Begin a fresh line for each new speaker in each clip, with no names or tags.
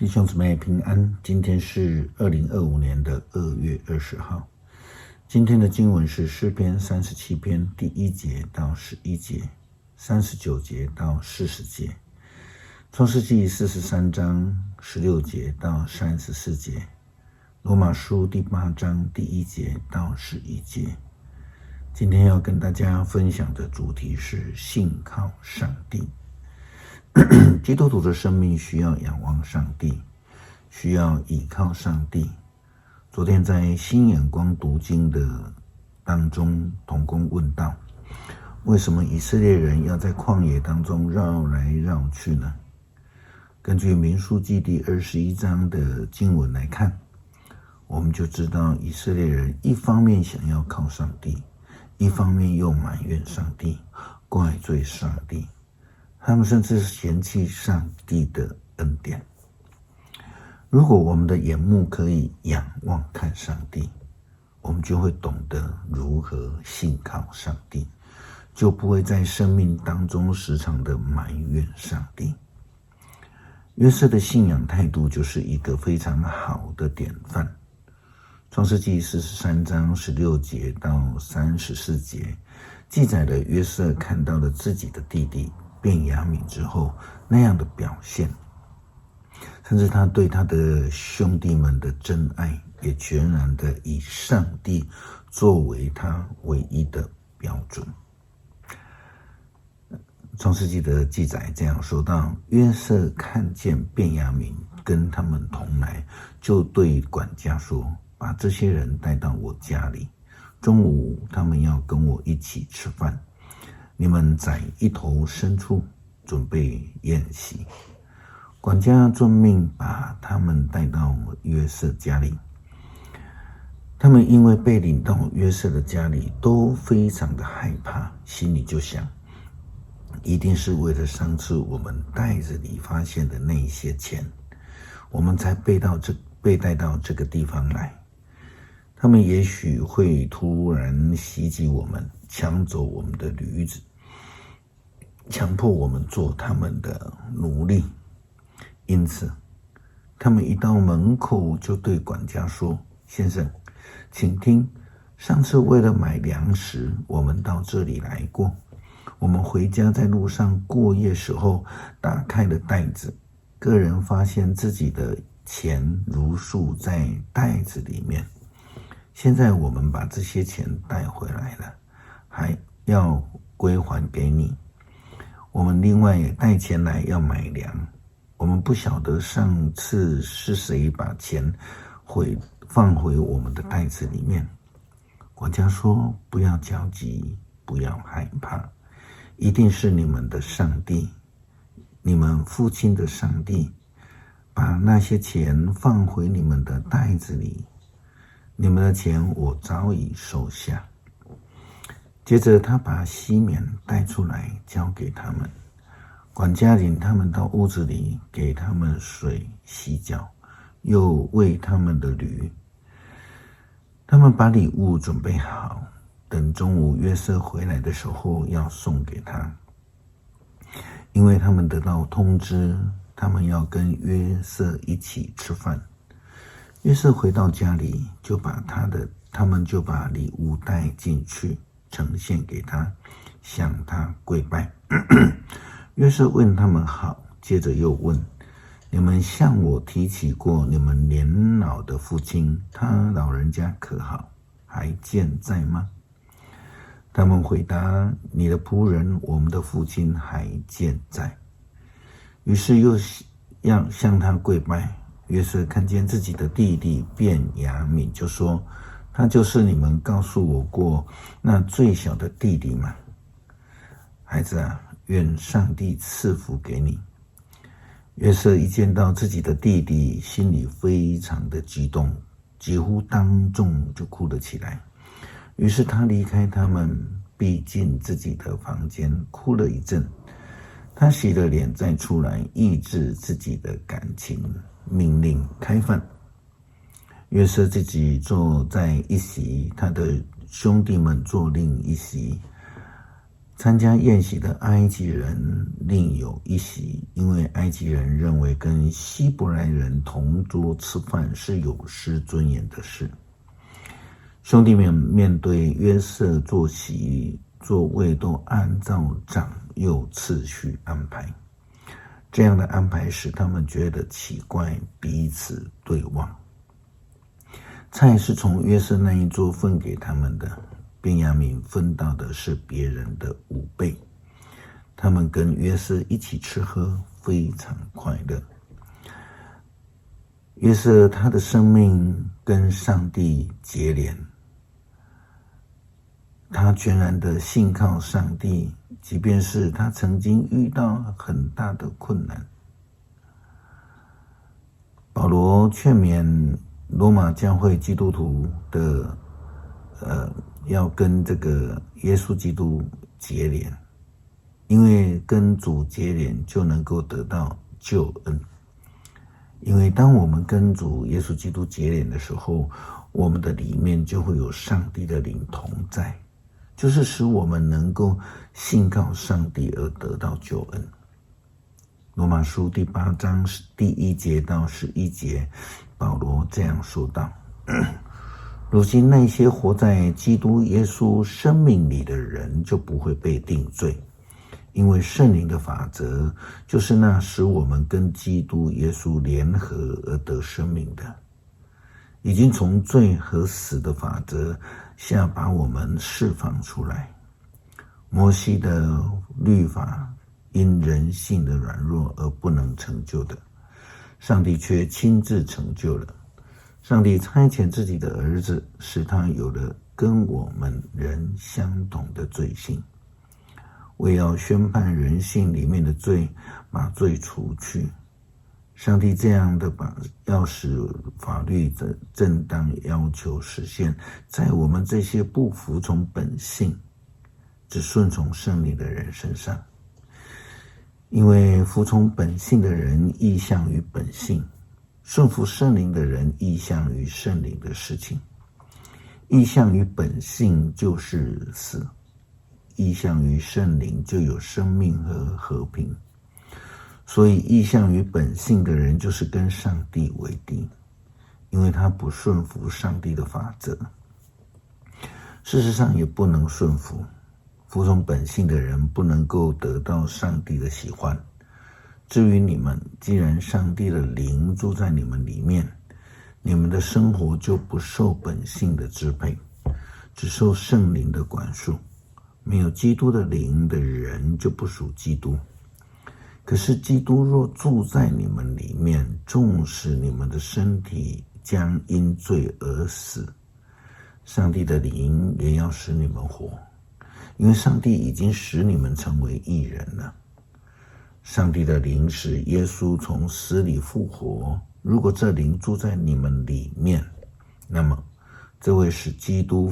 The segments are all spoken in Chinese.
弟兄姊妹平安，今天是2025年2月20号。今天的经文是诗篇37篇第1节到11节，39节到40节，创世纪43章16节到34节，罗马书第8章第1节到11节。今天要跟大家分享的主题是信靠上帝。基督徒的生命需要仰望上帝，需要倚靠上帝。昨天在新眼光读经的当中，同工问道，为什么以色列人要在旷野当中绕来绕去呢？根据民数记第21章的经文来看，我们就知道以色列人一方面想要靠上帝，一方面又埋怨上帝，怪罪上帝。他们甚至嫌弃上帝的恩典。如果我们的眼目可以仰望看上帝，我们就会懂得如何信靠上帝，就不会在生命当中时常的埋怨上帝。约瑟的信仰态度就是一个非常好的典范。创世纪43章16节到34节记载了约瑟看到了自己的弟弟便雅悯之后那样的表现，甚至他对他的兄弟们的真爱也全然的以上帝作为他唯一的标准。创世纪的记载这样说到，约瑟看见便雅悯跟他们同来，就对管家说，把这些人带到我家里，中午他们要跟我一起吃饭，你们宰一头牲畜，准备宴席。管家遵命把他们带到约瑟家里。他们因为被领到约瑟的家里，都非常的害怕，心里就想，一定是为了上次我们袋子里发现的那些钱，我们才被带到这个地方来。他们也许会突然袭击我们，抢走我们的驴子，强迫我们做他们的奴隶。因此他们一到门口就对管家说，先生，请听，上次为了买粮食，我们到这里来过，我们回家在路上过夜时候，打开了袋子，个人发现自己的钱如数在袋子里面。现在我们把这些钱带回来了，还要归还给你。我们另外也带钱来要买粮，我们不晓得上次是谁把钱放回我们的袋子里面。管家说，不要焦急，不要害怕，一定是你们的上帝，你们父亲的上帝，把那些钱放回你们的袋子里，你们的钱我早已收下。接着他把西缅带出来交给他们，管家领他们到屋子里，给他们水洗脚，又喂他们的驴。他们把礼物准备好，等中午约瑟回来的时候要送给他。因为他们得到通知，他们要跟约瑟一起吃饭。约瑟回到家里，他们就把礼物带进去，呈现给他，向他跪拜。约瑟问他们好，接着又问，你们向我提起过你们年老的父亲，他老人家可好，还健在吗？他们回答，你的仆人，我们的父亲还健在。于是又要向他跪拜。约瑟看见自己的弟弟便雅悯，就说，他就是你们告诉我过那最小的弟弟吗？孩子啊，愿上帝赐福给你。约瑟一见到自己的弟弟，心里非常的激动，几乎当众就哭了起来。于是他离开他们，避进自己的房间，哭了一阵。他洗了脸再出来，抑制自己的感情，命令开饭。约瑟自己坐在一席，他的兄弟们坐另一席。参加宴席的埃及人另有一席，因为埃及人认为跟希伯来人同桌吃饭是有失尊严的事。兄弟们面对约瑟坐席座位都按照长幼次序安排，这样的安排使他们觉得奇怪，彼此对望。菜是从约瑟那一桌分给他们的，便雅悯分到的是别人的5倍。他们跟约瑟一起吃喝，非常快乐。约瑟他的生命跟上帝结连，他全然的信靠上帝，即便是他曾经遇到很大的困难。保罗劝勉罗马教会基督徒的要跟这个耶稣基督结连，因为跟主结连就能够得到救恩。因为当我们跟主耶稣基督结连的时候，我们的里面就会有上帝的灵同在，就是使我们能够信靠上帝而得到救恩。罗马书第8章第1节到11节，保罗这样说道：如今那些活在基督耶稣生命里的人就不会被定罪，因为圣灵的法则就是那使我们跟基督耶稣联合而得生命的，已经从罪和死的法则下把我们释放出来。摩西的律法因人性的软弱而不能成就的，上帝却亲自成就了。上帝差遣自己的儿子，使他有了跟我们人相同的罪性，为要宣判人性里面的罪，把罪除去。上帝这样的要使法律的正当要求实现在我们这些不服从本性只顺从圣灵的人身上。因为服从本性的人意向于本性，顺服圣灵的人意向于圣灵的事情。意向于本性就是死，意向于圣灵就有生命和和平。所以意向于本性的人就是跟上帝为敌，因为他不顺服上帝的法则，事实上也不能顺服。服从本性的人不能够得到上帝的喜欢。至于你们，既然上帝的灵住在你们里面，你们的生活就不受本性的支配，只受圣灵的管束。没有基督的灵的人就不属基督。可是基督若住在你们里面，纵使你们的身体将因罪而死，上帝的灵也要使你们活，因为上帝已经使你们成为义人了。上帝的灵使耶稣从死里复活，如果这灵住在你们里面，那么这位使基督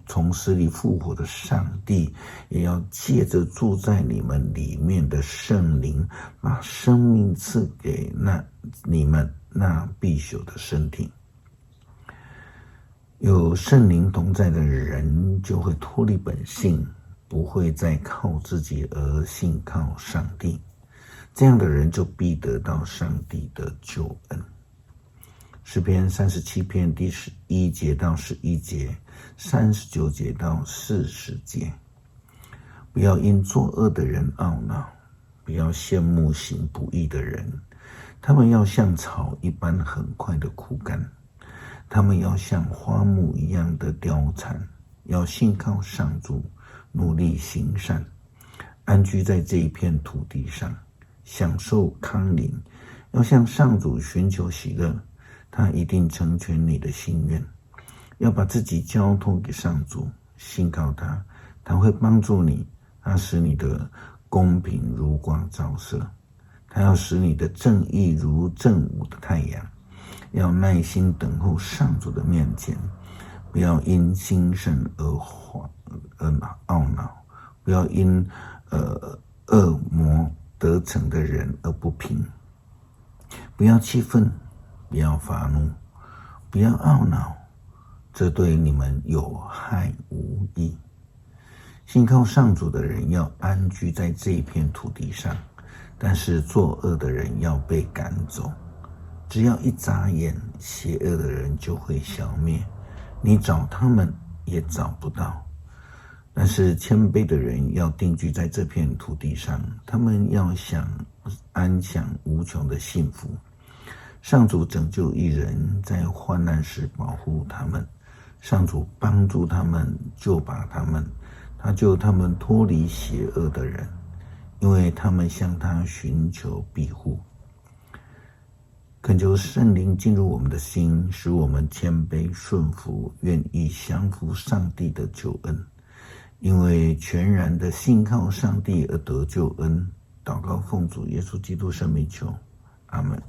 从死里复活的上帝，也要借着住在你们里面的圣灵，把生命赐给你们那必朽的身体。有圣灵同在的人就会脱离本性，不会再靠自己而信靠上帝，这样的人就必得到上帝的救恩。诗篇37篇第11节到11节，39节到40节。不要因作恶的人懊恼，不要羡慕行不义的人，他们要像草一般很快的枯干，他们要像花木一样的凋残。要信靠上主，努力行善，安居在这一片土地上，享受康宁。要向上主寻求喜乐，他一定成全你的心愿。要把自己交托给上主，信靠他，他会帮助你，他使你的公平如光照射，他要使你的正义如正午的太阳。要耐心等候上主的面前，不要因心生而懊恼，不要因恶魔得逞的人而不平。不要气愤，不要发怒，不要懊恼，这对你们有害无益。信靠上主的人要安居在这一片土地上，但是作恶的人要被赶走。只要一眨眼，邪恶的人就会消灭，你找他们也找不到。但是谦卑的人要定居在这片土地上，他们要安享无穷的幸福。上主拯救一人，在患难时保护他们，上主帮助他们，他救他们脱离邪恶的人，因为他们向他寻求庇护。恳求圣灵进入我们的心，使我们谦卑顺服，愿意降服上帝的救恩。因为全然的信靠上帝而得救恩。祷告奉主耶稣基督圣名求，阿们。